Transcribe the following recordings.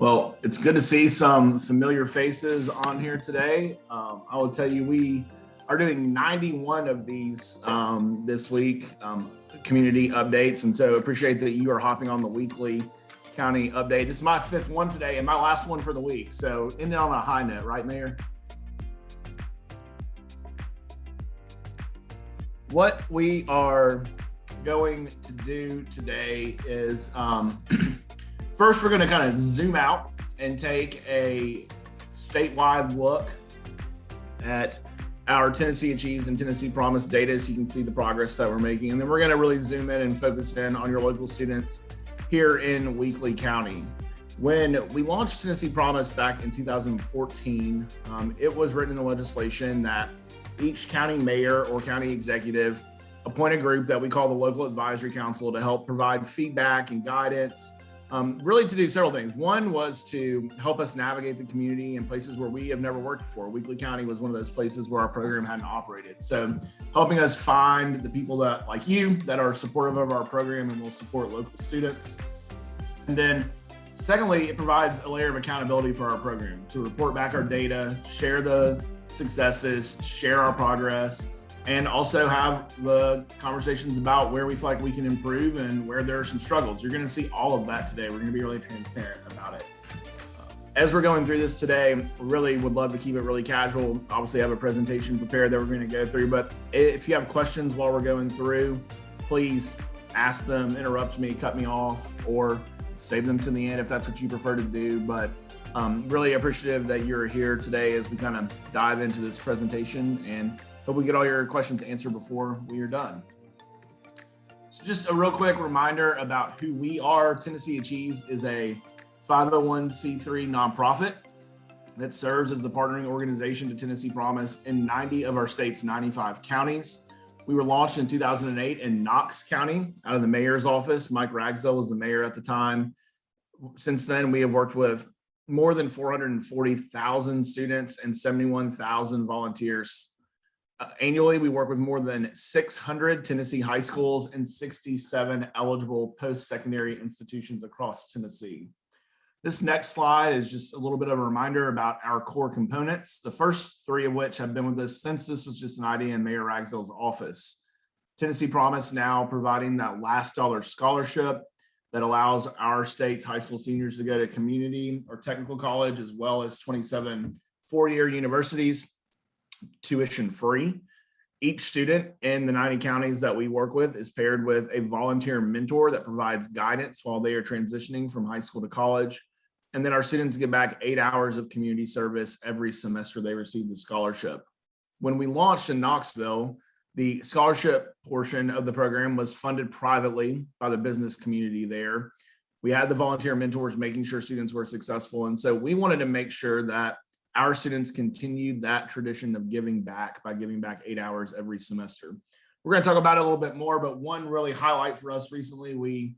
Well, it's good to see some familiar faces on here today. I will tell you, we are doing 91 of these this week, community updates. And so appreciate that you are hopping on the weekly county update. This is my fifth one today and my last one for the week. So ending on a high note, right, Mayor? What we are going to do today is first, we're going to kind of zoom out and take a statewide look at our tnAchieves and Tennessee Promise data so you can see the progress that we're making. And then we're going to really zoom in and focus in on your local students here in Weakley County. When we launched Tennessee Promise back in 2014, it was written in the legislation that each county mayor or county executive appoint a group that we call the Local Advisory Council to help provide feedback and guidance, really to do several things. One was to help us navigate the community in places where we have never worked before. Weakley County was one of those places where our program hadn't operated. So helping us find the people that, like you, that are supportive of our program and will support local students. And then secondly, it provides a layer of accountability for our program to report back our data, share the successes, share our progress, and also have the conversations about where we feel like we can improve and where there are some struggles. You're going to see all of that today. We're going to be really transparent about it. As we're going through this today, we really would love to keep it really casual. Obviously, I have a presentation prepared that we're going to go through, but if you have questions while we're going through, please ask them, interrupt me, cut me off, or save them to the end if that's what you prefer to do. But really appreciative that you're here today as we kind of dive into this presentation, and hope we get all your questions answered before we are done. So just a real quick reminder about who we are. tnAchieves is a 501c3 nonprofit that serves as the partnering organization to Tennessee Promise in 90 of our state's 95 counties. We were launched in 2008 in Knox County out of the mayor's office. Mike Ragsdale was the mayor at the time. Since then, we have worked with more than 440,000 students and 71,000 volunteers. Annually, we work with more than 600 Tennessee high schools and 67 eligible post-secondary institutions across Tennessee. This next slide is just a little bit of a reminder about our core components, the first three of which have been with us since this was just an idea in Mayor Ragsdale's office. Tennessee Promise now providing that last dollar scholarship that allows our state's high school seniors to go to community or technical college, as well as 27 four-year universities, tuition free. Each student in the 90 counties that we work with is paired with a volunteer mentor that provides guidance while they are transitioning from high school to college. And then our students get back 8 hours of community service every semester they receive the scholarship. When we launched in Knoxville, the scholarship portion of the program was funded privately by the business community there. We had the volunteer mentors making sure students were successful. And so we wanted to make sure that our students continued that tradition of giving back by giving back 8 hours every semester. We're going to talk about it a little bit more, but one really highlight for us recently, we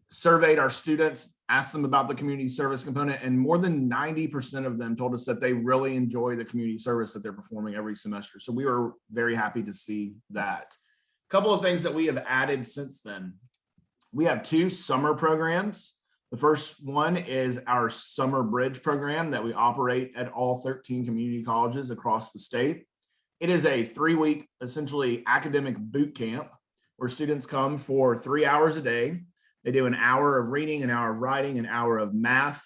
surveyed our students, asked them about the community service component, and more than 90% of them told us that they really enjoy the community service that they're performing every semester. So we were very happy to see that. A couple of things that we have added since then. We have 2 summer programs. The first one is our Summer Bridge program that we operate at all 13 community colleges across the state. It is a 3-week, essentially academic boot camp where students come for 3 hours a day. They do an hour of reading, an hour of writing, an hour of math.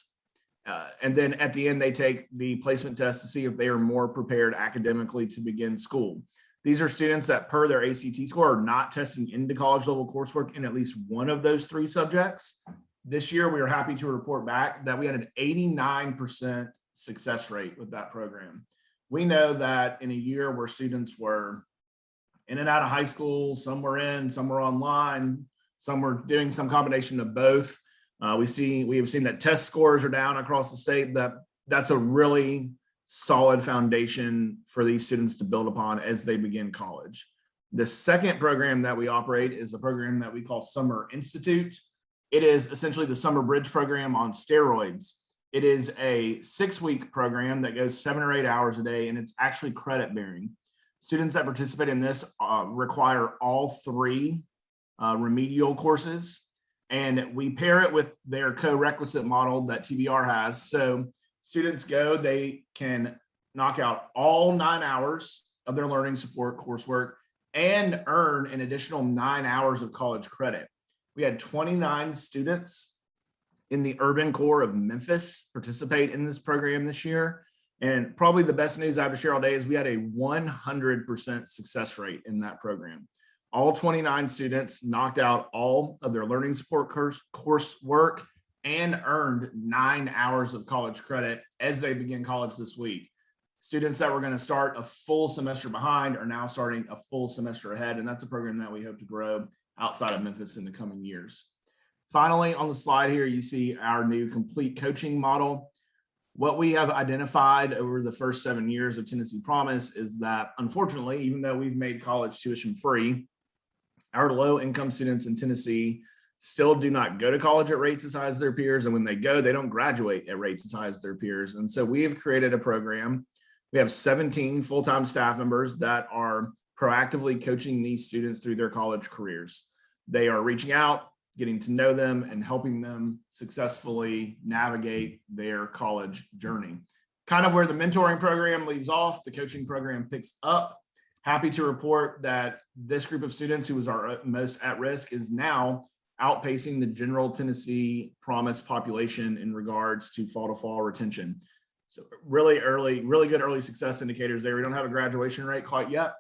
And then at the end, they take the placement test to see if they are more prepared academically to begin school. These are students that per their ACT score are not testing into college level coursework in at least one of those 3 subjects. This year, we are happy to report back that we had an 89% success rate with that program. We know that in a year where students were in and out of high school, some were in, some were online, some were doing some combination of both. We have seen that test scores are down across the state. That's a really solid foundation for these students to build upon as they begin college. The second program that we operate is a program that we call Summer Institute. It is essentially the Summer Bridge program on steroids. It is a 6-week program that goes 7 or 8 hours a day, and it's actually credit bearing. Students that participate in this require all 3 remedial courses. And we pair it with their co-requisite model that TBR has. So students go, they can knock out all 9 hours of their learning support coursework and earn an additional 9 hours of college credit. We had 29 students in the urban core of Memphis participate in this program this year. And probably the best news I have to share all day is we had a 100% success rate in that program. All 29 students knocked out all of their learning support coursework and earned 9 hours of college credit as they begin college this week. Students that were going to start a full semester behind are now starting a full semester ahead, and that's a program that we hope to grow outside of Memphis in the coming years. Finally, on the slide here, you see our new complete coaching model. What we have identified over the first 7 years of Tennessee Promise is that, unfortunately, even though we've made college tuition free, our low-income students in Tennessee still do not go to college at rates as high as their peers. And when they go, they don't graduate at rates as high as their peers. And so we have created a program. We have 17 full-time staff members that are proactively coaching these students through their college careers. They are reaching out, getting to know them, and helping them successfully navigate their college journey. Kind of where the mentoring program leaves off, the coaching program picks up. Happy to report that this group of students, who was our most at risk, is now outpacing the general Tennessee Promise population in regards to fall to fall retention. So really good early success indicators there. We don't have a graduation rate quite yet.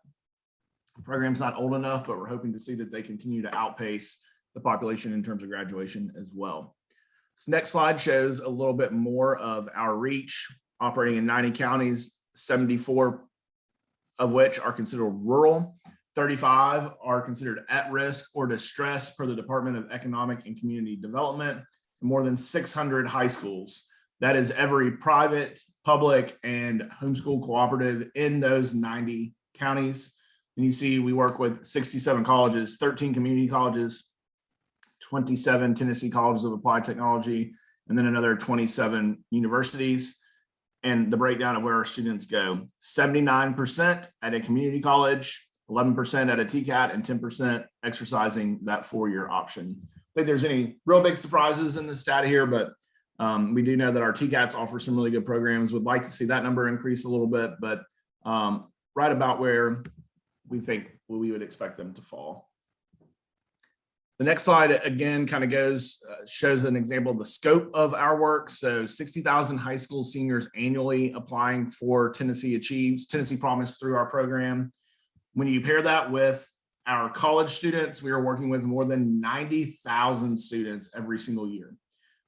The program's not old enough, but we're hoping to see that they continue to outpace the population in terms of graduation as well. This next slide shows a little bit more of our reach, operating in 90 counties, 74 of which are considered rural, 35 are considered at risk or distressed per the Department of Economic and Community Development, and more than 600 high schools. That is every private, public, and homeschool cooperative in those 90 counties. And you see we work with 67 colleges, 13 community colleges, 27 Tennessee colleges of applied technology, and then another 27 universities. And the breakdown of where our students go: 79% at a community college, 11% at a TCAT, and 10% exercising that 4-year option. I think there's any real big surprises in this data here, but we do know that our TCATs offer some really good programs. Would like to see that number increase a little bit, but right about where we think we would expect them to fall. The next slide, again, kind of shows an example of the scope of our work. So 60,000 high school seniors annually applying for Tennessee Promise through our program. When you pair that with our college students, we are working with more than 90,000 students every single year.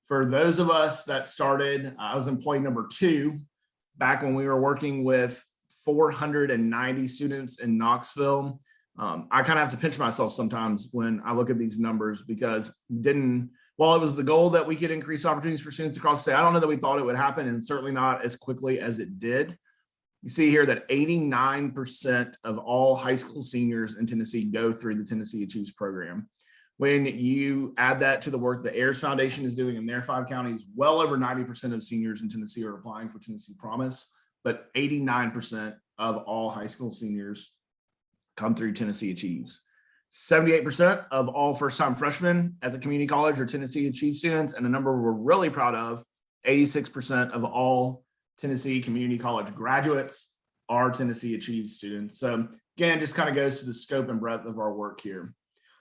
For those of us that started, I was employee number 2 back when we were working with 490 students in Knoxville. I kind of have to pinch myself sometimes when I look at these numbers, because while it was the goal that we could increase opportunities for students across the state, I don't know that we thought it would happen, and certainly not as quickly as it did. You see here that 89% of all high school seniors in Tennessee go through the Tennessee Achieves program. When you add that to the work the Ayers Foundation is doing in their 5 counties, well over 90% of seniors in Tennessee are applying for Tennessee Promise, but 89% of all high school seniors come through Tennessee Achieves. 78% of all first-time freshmen at the community college are Tennessee Achieves students, and a number we're really proud of, 86% of all Tennessee community college graduates are Tennessee Achieves students. So again, just kind of goes to the scope and breadth of our work here.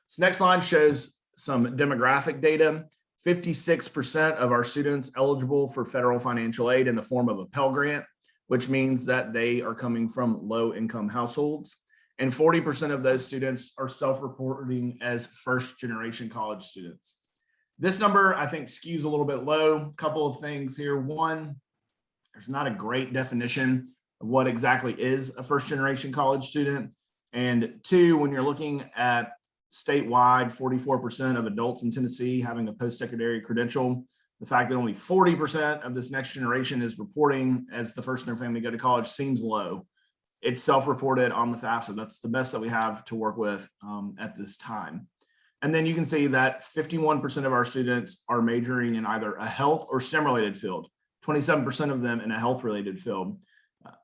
This next slide shows some demographic data. 56% of our students eligible for federal financial aid in the form of a Pell Grant, which means that they are coming from low-income households. And 40% of those students are self-reporting as first-generation college students. This number, I think, skews a little bit low. A couple of things here. One, there's not a great definition of what exactly is a first-generation college student. And 2, when you're looking at statewide, 44% of adults in Tennessee having a post-secondary credential, the fact that only 40% of this next generation is reporting as the first in their family to go to college seems low. It's self-reported on the FAFSA. That's the best that we have to work with at this time. And then you can see that 51% of our students are majoring in either a health or STEM-related field, 27% of them in a health-related field.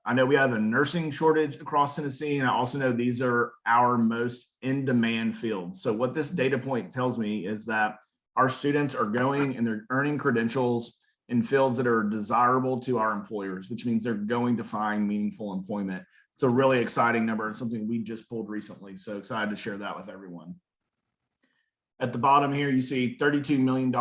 I know we have a nursing shortage across Tennessee, and I also know these are our most in-demand fields. So what this data point tells me is that our students are going and they're earning credentials in fields that are desirable to our employers, which means they're going to find meaningful employment. It's a really exciting number and something we just pulled recently. So excited to share that with everyone. At the bottom here, you see $32 million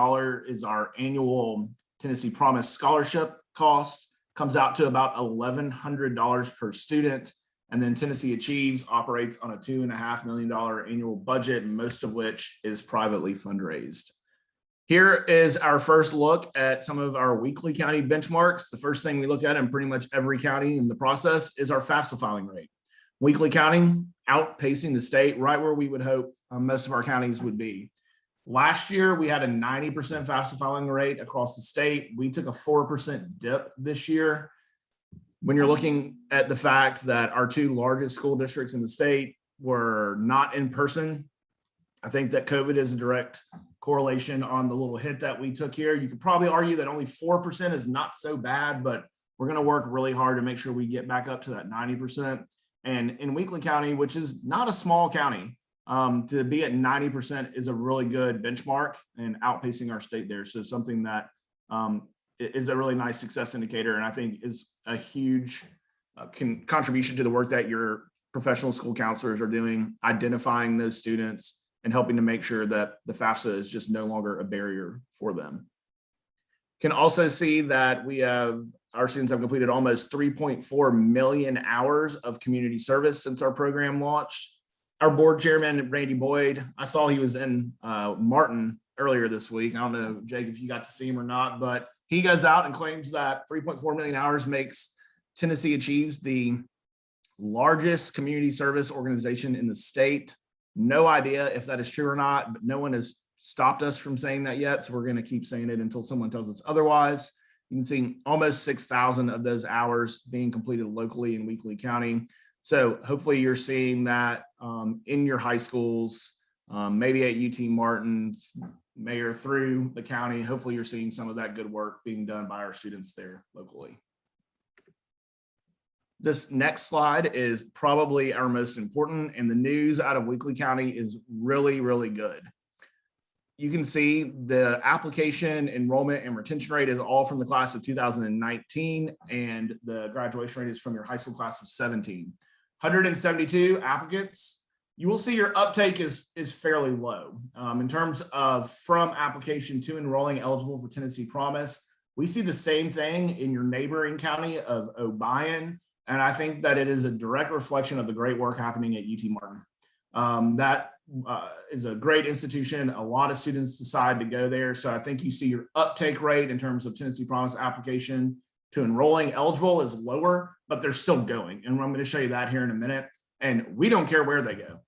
is our annual Tennessee Promise scholarship cost. Comes out to about $1,100 per student. And then Tennessee Achieves operates on a $2.5 million annual budget, most of which is privately fundraised. Here is our first look at some of our Weakley County benchmarks. The first thing we look at in pretty much every county in the process is our FAFSA filing rate. Weakley County outpacing the state right where we would hope most of our counties would be. Last year, we had a 90% FAFSA filing rate across the state. We took a 4% dip this year. When you're looking at the fact that our two largest school districts in the state were not in person, I think that COVID is a direct correlation on the little hit that we took here. You could probably argue that only 4% is not so bad, but we're going to work really hard to make sure we get back up to that 90%. And in Weakley County, which is not a small county, to be at 90% is a really good benchmark and outpacing our state there. So something that is a really nice success indicator, and I think is a huge contribution to the work that your professional school counselors are doing, identifying those students and helping to make sure that the FAFSA is just no longer a barrier for them. Can also see that our students have completed almost 3.4 million hours of community service since our program launched. Our board chairman, Randy Boyd, I saw he was in Martin earlier this week. I don't know, Jake, if you got to see him or not, but he goes out and claims that 3.4 million hours makes Tennessee Achieves the largest community service organization in the state. No idea if that is true or not, but no one has stopped us from saying that yet. So we're going to keep saying it until someone tells us otherwise. You can see almost 6,000 of those hours being completed locally in Weakley County. So hopefully you're seeing that in your high schools, maybe at UT Martin, mayor through the county. Hopefully you're seeing some of that good work being done by our students there locally. This next slide is probably our most important, and the news out of Weakley County is really, really good. You can see the application, enrollment, and retention rate is all from the class of 2019, and the graduation rate is from your high school class of 17. 172 applicants. You will see your uptake is fairly low. In terms of from application to enrolling eligible for Tennessee Promise, we see the same thing in your neighboring county of Obion, and I think that it is a direct reflection of the great work happening at UT Martin. That is a great institution. A lot of students decide to go there. So I think you see your uptake rate in terms of Tennessee Promise application to enrolling eligible is lower, but they're still going. And I'm going to show you that here in a minute. And we don't care where they go.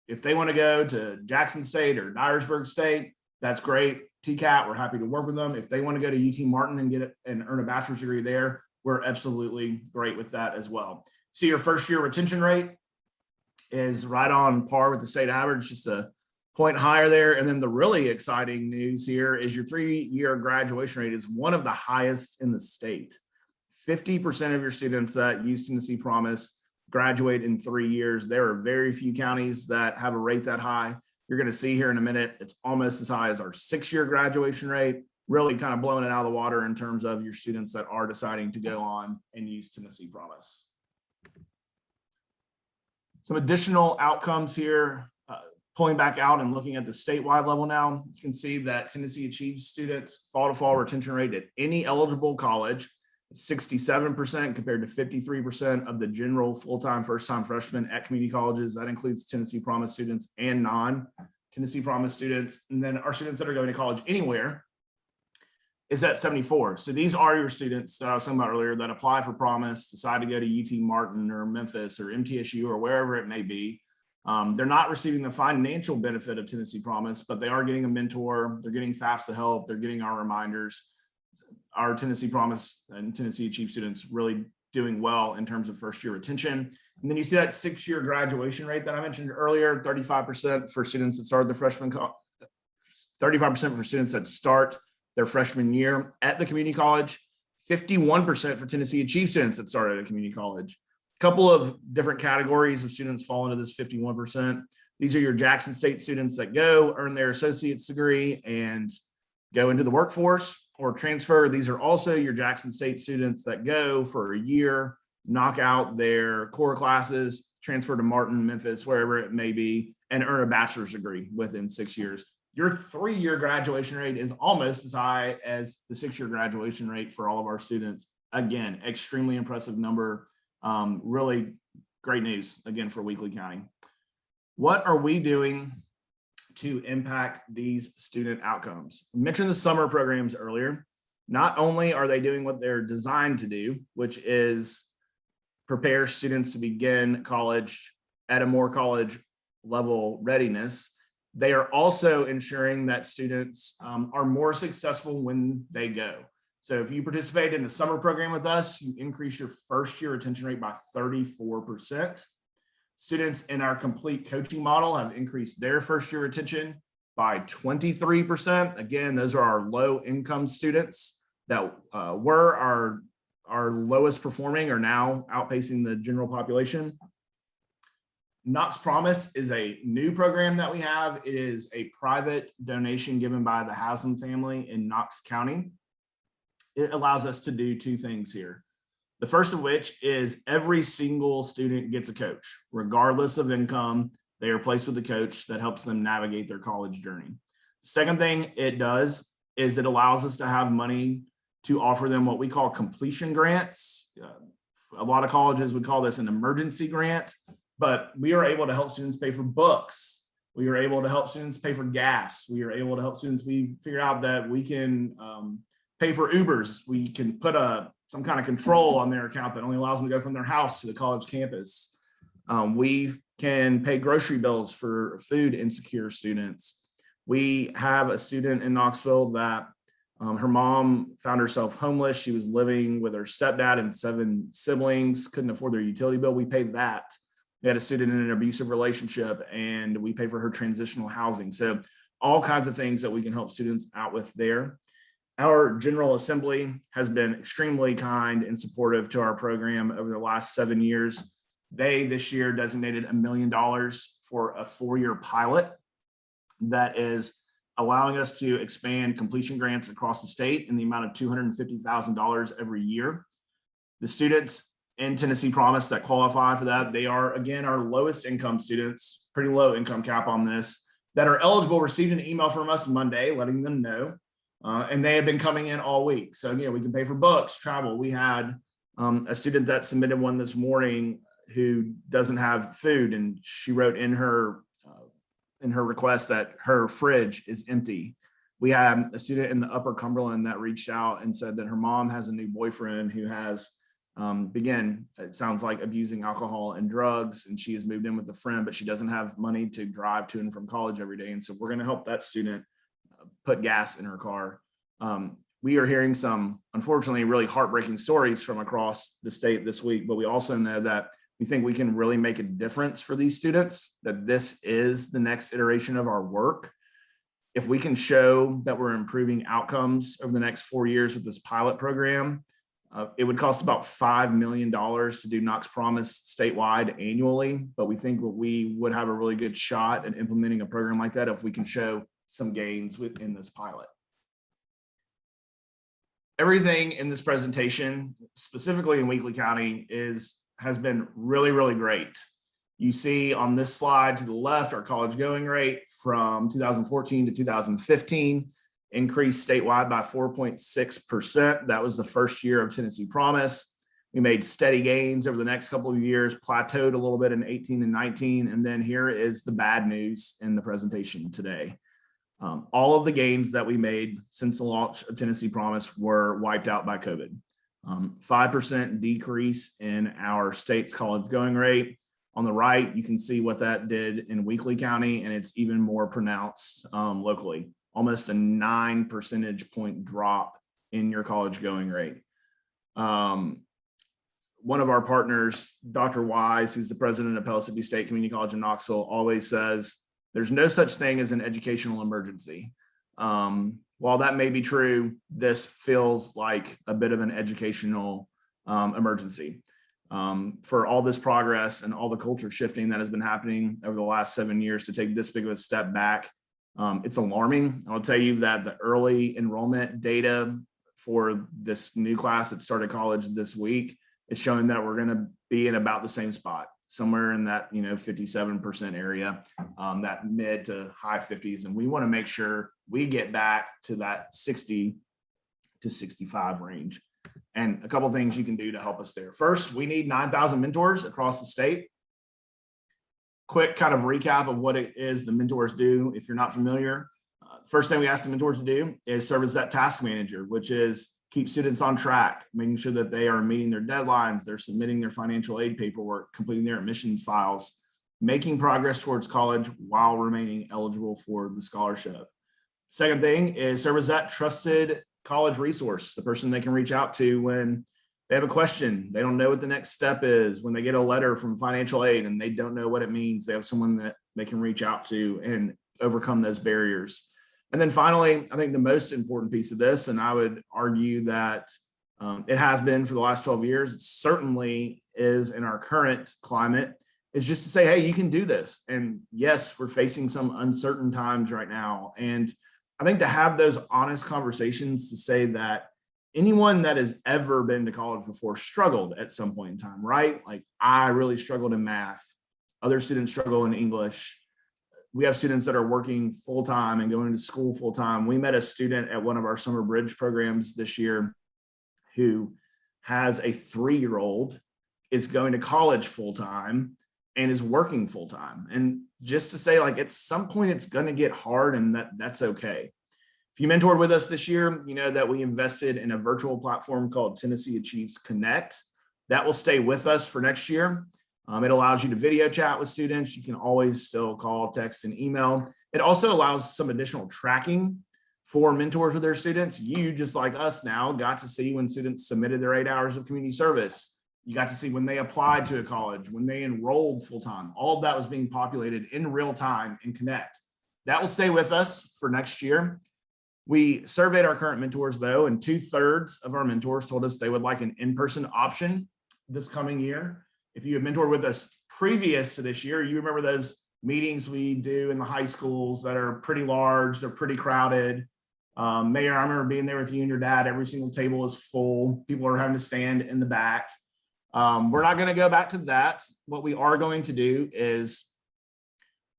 If they want to go to Jackson State or Dyersburg State, that's great. TCAT, we're happy to work with them. If they want to go to UT Martin and get it and earn a bachelor's degree there, we're absolutely great with that as well. See, your first year retention rate is right on par with the state average, just a point higher there. And then the really exciting news here is your 3-year graduation rate is one of the highest in the state. 50% of your students that use Tennessee Promise graduate in 3 years. There are very few counties that have a rate that high. You're going to see here in a minute, it's almost as high as our 6-year graduation rate, really kind of blowing it out of the water in terms of your students that are deciding to go on and use Tennessee Promise. Some additional outcomes here, pulling back out and looking at the statewide level now, you can see that Tennessee Achieves students fall to fall retention rate at any eligible college, 67% compared to 53% of the general full-time first-time freshmen at community colleges. That includes Tennessee Promise students and non-Tennessee Promise students. And then our students that are going to college anywhere is at 74. So these are your students that I was talking about earlier that apply for Promise, decide to go to UT Martin or Memphis or MTSU or wherever it may be. They're not receiving the financial benefit of Tennessee Promise, but they are getting a mentor. They're getting FAFSA help. They're getting our reminders. Our Tennessee Promise and Tennessee Achieve students really doing well in terms of first year retention. And then you see that 6-year graduation rate that I mentioned earlier, 35% for students that started the freshman, 35% for students that start their freshman year at the community college, 51% for Tennessee Achieve students that started at a community college. A couple of different categories of students fall into this 51%. These are your Jackson State students that go earn their associate's degree and go into the workforce or transfer. These are also your Jackson State students that go for a year, knock out their core classes, transfer to Martin, Memphis, wherever it may be, and earn a bachelor's degree within 6 years. Your 3-year graduation rate is almost as high as the 6-year graduation rate for all of our students. Again, extremely impressive number. Really great news, again, for Weakley County. What are we doing to impact these student outcomes? I mentioned the summer programs earlier. Not only are they doing what they're designed to do, which is prepare students to begin college at a more college level readiness, they are also ensuring that students are more successful when they go. So if you participate in a summer program with us, you increase your first year retention rate by 34%. Students in our complete coaching model have increased their first year retention by 23%. Again, those are our low income students that were our lowest performing, are now outpacing the general population. Knox Promise is a new program that we have. It is a private donation given by the Haslam family in Knox County. It allows us to do 2 things here. The first of which is every single student gets a coach, regardless of income. They are placed with a coach that helps them navigate their college journey. Second thing it does is it allows us to have money to offer them what we call completion grants. A lot of colleges would call this an emergency grant, but we are able to help students pay for books. We are able to help students pay for gas. We are able to help students. We figured out that we can pay for Ubers. We can put some kind of control on their account that only allows them to go from their house to the college campus. We can pay grocery bills for food insecure students. We have a student in Knoxville that her mom found herself homeless. She was living with her stepdad and 7 siblings, couldn't afford their utility bill. We paid that. We had a student in an abusive relationship and we pay for her transitional housing. So all kinds of things that we can help students out with there. Our General Assembly has been extremely kind and supportive to our program over the last 7 years. They this year designated $1 million for a 4-year pilot that is allowing us to expand completion grants across the state in the amount of $250,000 every year. The students in Tennessee Promise that qualify for that, they are, again, our lowest income students, pretty low income cap on this, that are eligible, received an email from us Monday letting them know. And they have been coming in all week. So again, we can pay for books, travel. We had a student that submitted one this morning who doesn't have food, and she wrote in her request that her fridge is empty. We had a student in the Upper Cumberland that reached out and said that her mom has a new boyfriend who has it sounds like abusing alcohol and drugs, and she has moved in with a friend, but she doesn't have money to drive to and from college every day. And so we're going to help that student put gas in her car. We are hearing some, unfortunately, really heartbreaking stories from across the state this week, but we also know that we think we can really make a difference for these students, that this is the next iteration of our work. If we can show that we're improving outcomes over the next 4 years with this pilot program, it would cost about $5 million to do Knox Promise statewide annually, but we think that we would have a really good shot at implementing a program like that if we can show some gains within this pilot. Everything in this presentation, specifically in Weakley County, has been really, really great. You see on this slide to the left, our college going rate from 2014 to 2015 increased statewide by 4.6%. That was the first year of Tennessee Promise. We made steady gains over the next couple of years, plateaued a little bit in 18 and 19, and then here is the bad news in the presentation today. All of the gains that we made since the launch of Tennessee Promise were wiped out by COVID. 5% decrease in our state's college going rate. On the right, you can see what that did in Weakley County, and it's even more pronounced locally. Almost a 9 percentage point drop in your college going rate. One of our partners, Dr. Wise, who's the president of Pellissippi State Community College in Knoxville, always says, there's no such thing as an educational emergency. While that may be true, this feels like a bit of an educational emergency. for all this progress and all the culture shifting that has been happening over the last 7 years to take this big of a step back. It's alarming. I'll tell you that the early enrollment data for this new class that started college this week is showing that we're going to be in about the same spot, somewhere in that 57% area, that mid to high 50s, and we want to make sure we get back to that 60 to 65 range. And a couple of things you can do to help us there. First, we need 9,000 mentors across the state. Quick kind of recap of what it is the mentors do. If you're not familiar, first thing we ask the mentors to do is serve as that task manager, which is keep students on track, making sure that they are meeting their deadlines, they're submitting their financial aid paperwork, completing their admissions files, making progress towards college while remaining eligible for the scholarship. Second thing is serve as that trusted college resource, the person they can reach out to when they have a question, they don't know what the next step is, when they get a letter from financial aid and they don't know what it means, they have someone that they can reach out to and overcome those barriers. And then finally, I think the most important piece of this, and I would argue that it has been for the last 12 years, it certainly is in our current climate, is just to say, hey, you can do this. And yes, we're facing some uncertain times right now. And I think to have those honest conversations to say that anyone that has ever been to college before struggled at some point in time, right? Like I really struggled in math. Other students struggle in English. We have students that are working full-time and going to school full-time. We met a student at one of our summer bridge programs this year who has a 3-year-old, is going to college full-time and is working full-time. And just to say, like, at some point it's going to get hard, and that's okay. If you mentored with us this year, you know that we invested in a virtual platform called tnAchieves Connect. That will stay with us for next year. It allows you to video chat with students. You can always still call, text, and email. It also allows some additional tracking for mentors with their students. You, just like us now, got to see when students submitted their 8 hours of community service. You got to see when they applied to a college, when they enrolled full-time. All of that was being populated in real time in Connect. That will stay with us for next year. We surveyed our current mentors, though, and 2/3 of our mentors told us they would like an in-person option this coming year. If you have mentored with us previous to this year, you remember those meetings we do in the high schools that are pretty large, they're pretty crowded. Mayor, I remember being there with you and your dad. Every single table is full. People are having to stand in the back. We're not going to go back to that. What we are going to do is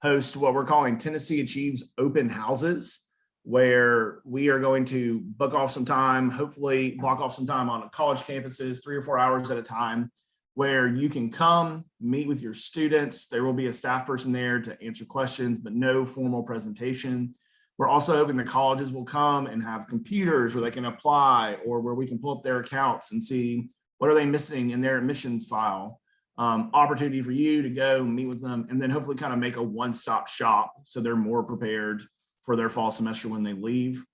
host what we're calling tnAchieves open houses, where we are going to book off some time, hopefully block off some time on college campuses, 3 or 4 hours at a time, where you can come meet with your students. There will be a staff person there to answer questions, but no formal presentation. We're also hoping the colleges will come and have computers where they can apply, or where we can pull up their accounts and see what are they missing in their admissions file. Opportunity for you to go meet with them, and then hopefully kind of make a one-stop shop so they're more prepared for their fall semester when they leave.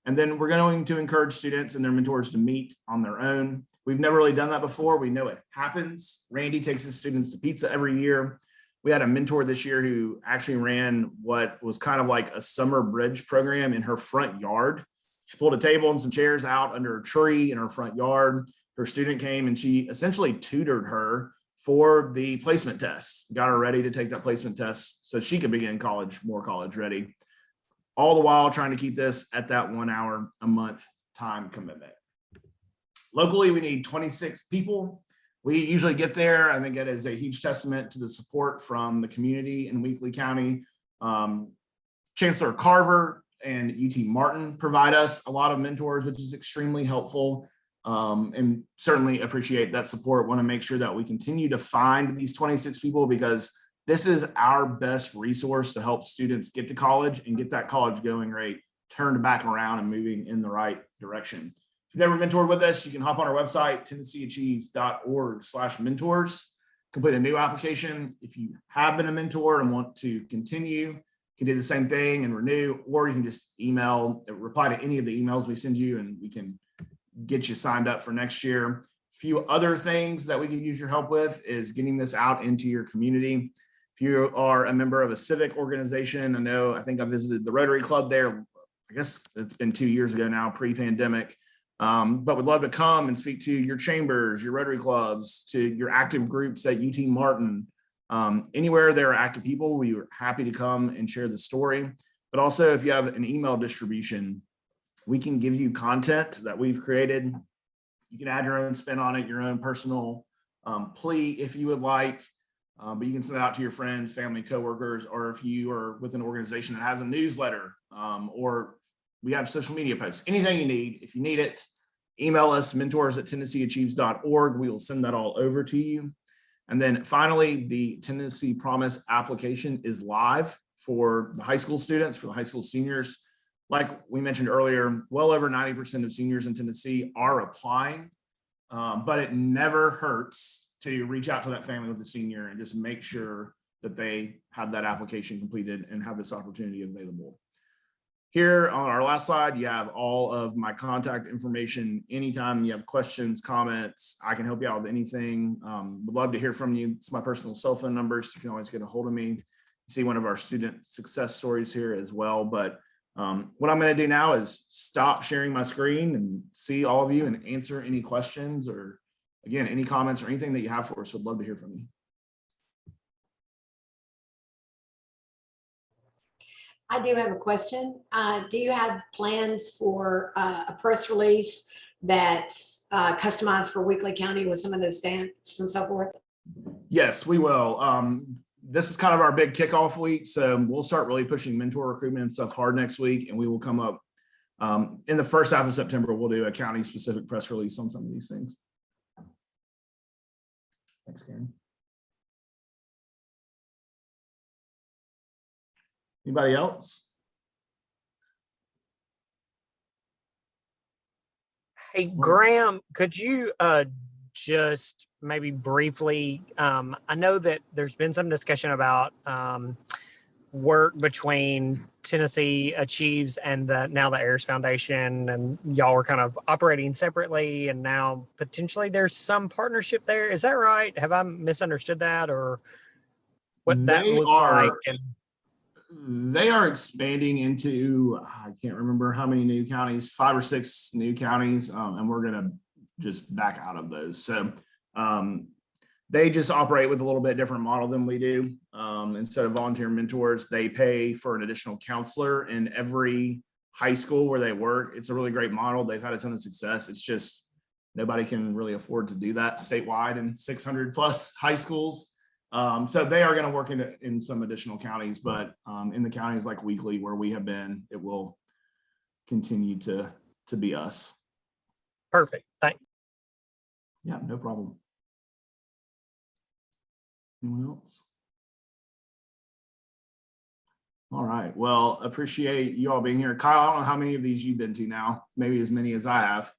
And then we're going to encourage students and their mentors to meet on their own. We've never really done that before. We know it happens. Randy takes his students to pizza every year. We had a mentor this year who actually ran what was kind of like a summer bridge program in her front yard. She pulled a table and some chairs out under a tree in her front yard. Her student came and she essentially tutored her for the placement test, got her ready to take that placement test so she could begin college, more college ready. All the while trying to keep this at that 1 hour a month time commitment. Locally, we need 26 people. We usually get there. I think it is a huge testament to the support from the community in Weakley County. Chancellor Carver and UT Martin provide us a lot of mentors, which is extremely helpful, and certainly appreciate that support. Want to make sure that we continue to find these 26 people, because this is our best resource to help students get to college and get that college going rate turned back around and moving in the right direction. If you've never mentored with us, you can hop on our website, tnAchieves.org/mentors, complete a new application. If you have been a mentor and want to continue, you can do the same thing and renew, or you can just reply to any of the emails we send you, and we can get you signed up for next year. A few other things that we can use your help with is getting this out into your community. If you are a member of a civic organization, I think I visited the Rotary Club there. I guess it's been 2 years ago now, pre-pandemic. But we'd love to come and speak to your chambers, your Rotary clubs, to your active groups at UT Martin. Anywhere there are active people, we are happy to come and share the story. But also, if you have an email distribution, we can give you content that we've created. You can add your own spin on it, your own personal plea if you would like. But you can send it out to your friends, family, coworkers, or if you are with an organization that has a newsletter, or we have social media posts, anything you need. If you need it, email us, mentors@tnAchieves.org. We will send that all over to you. And then finally, the Tennessee Promise application is live for the high school students, for the high school seniors. Like we mentioned earlier, well over 90% of seniors in Tennessee are applying, but it never hurts to reach out to that family with a senior and just make sure that they have that application completed and have this opportunity available. Here on our last slide, you have all of my contact information. Anytime you have questions, comments, I can help you out with anything. Would love to hear from you. It's my personal cell phone numbers. You can always get a hold of me. You see one of our student success stories here as well. But what I'm going to do now is stop sharing my screen and see all of you and answer any questions or, again, any comments or anything that you have for us. Would love to hear from you. I do have a question. Do you have plans for a press release that's customized for Weakley County with some of those stamps and so forth? Yes, we will. This is kind of our big kickoff week, so we'll start really pushing mentor recruitment and stuff hard next week, and we will come up in the first half of September. We'll do a county-specific press release on some of these things. Thanks, Karen. Anybody else? Hey, Graham, could you just maybe briefly, I know that there's been some discussion about work between Tennessee Achieves and now the Ayers Foundation, and y'all are kind of operating separately, and now potentially there's some partnership there. Is that right? Have I misunderstood that, or what that looks like? They are expanding into, I can't remember how many new counties, 5 or 6 new counties, and we're going to just back out of those. So they just operate with a little bit different model than we do. Instead of volunteer mentors, they pay for an additional counselor in every high school where they work. It's a really great model. They've had a ton of success. It's just nobody can really afford to do that statewide in 600 plus high schools. So they are going to work in some additional counties, but in the counties like Weakley, where we have been, it will continue to be us. Perfect. Thanks. Yeah, no problem. Anyone else? All right. Well, appreciate you all being here. Kyle, I don't know how many of these you've been to now, maybe as many as I have.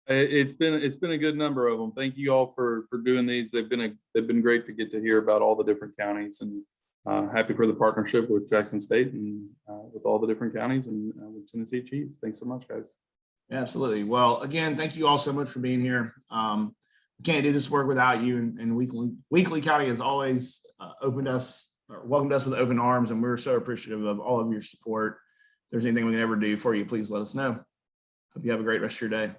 It's been a good number of them. Thank you all for doing these. They've been great to get to hear about all the different counties, and happy for the partnership with Jackson State and with all the different counties and with Tennessee Achieves. Thanks so much, guys. Absolutely. Well, again, thank you all so much for being here. We can't do this work without you, and Weakley County has always welcomed us with open arms, and we're so appreciative of all of your support. If there's anything we can ever do for you, please let us know. Hope you have a great rest of your day.